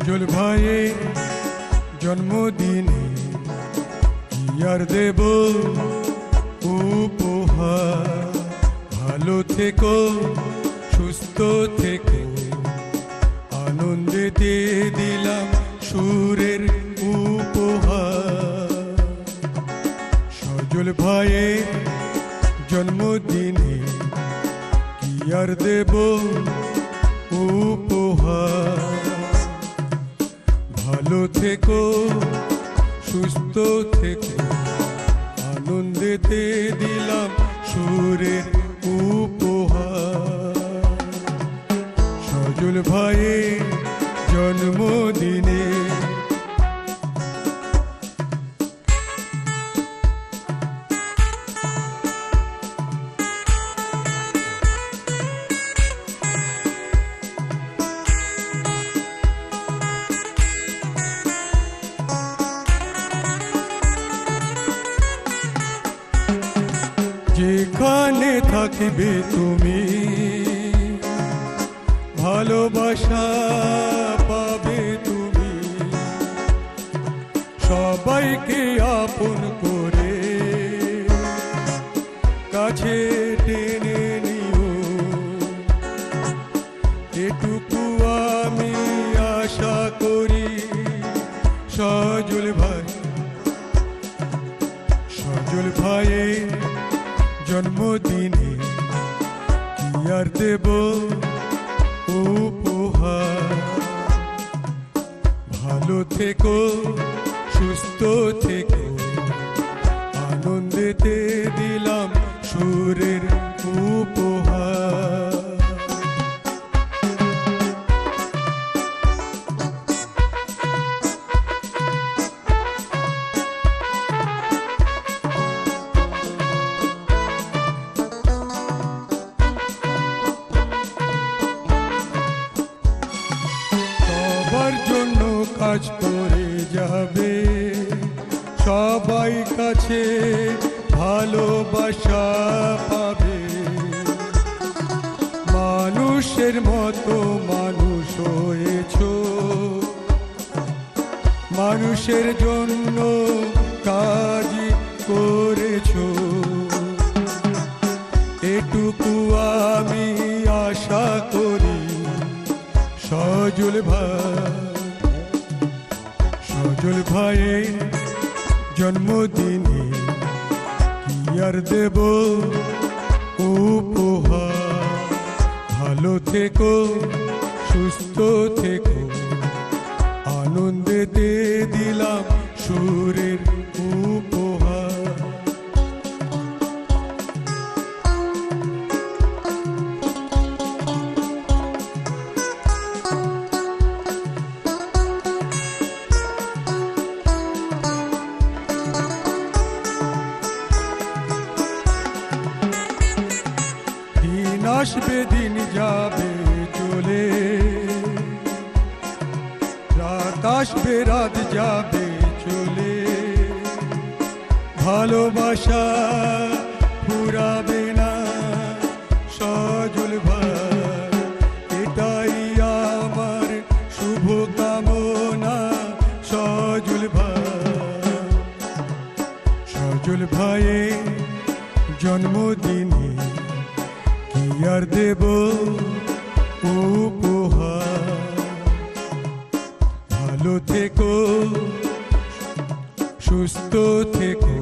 সজল ভাইয়ের জন্মদিনে কি আর দেব উপহার। ভালো থেকো, সুস্থ থেকো, আনন্দে দিয়ে দিলাম সুরের উপহার। সজল ভাইয়ের জন্মদিনে কি আর দেব উপহার। ভালো থেকো, সুস্থ থেকো, আনন্দেতে দিলাম সুরের উপহার। সজল ভাইয়ের জন্মদিনে যেখানে থাকিবে তুমি ভালোবাসা পাবে তুমি। সবাইকে আপন করে কাছে টেনে নিও, এটুকু আমি আশা করি। সজল ভাই, সজল ভাইয়ের জন্মদিনে কি আর দেব উপহার। ভালো থেকো, সুস্থ থেকো, আনন্দেতে দিলাম সুরের উপহার। সবার জন্য কাজ করে যাবে, সবাই কাছে ভালোবাসা পাবে। মানুষের মতো মানুষ হয়েছো, মানুষের জন্য কাজ করেছো। এটুকু আমি আশা করি। সজল ভাই, সজল ভাইয়ের জন্মদিনে কি আর দেব উপহার। ভালো থেকো, সুস্থ থেকো, আনন্দেতে দিলাম সুরের উপহার। দিন আসবে, দিন যাবে চলে, রাত আসবে, রাত যাবে চলে। ভালোবাসা ফুরাবে না সজল ভাই, এটাই আমার শুভ কামনা। সজল ভাই, সজল ভাইয়ের জন্মদিনে কি আর দেব উপহার। ভালো থেকো, সুস্থ থেকো,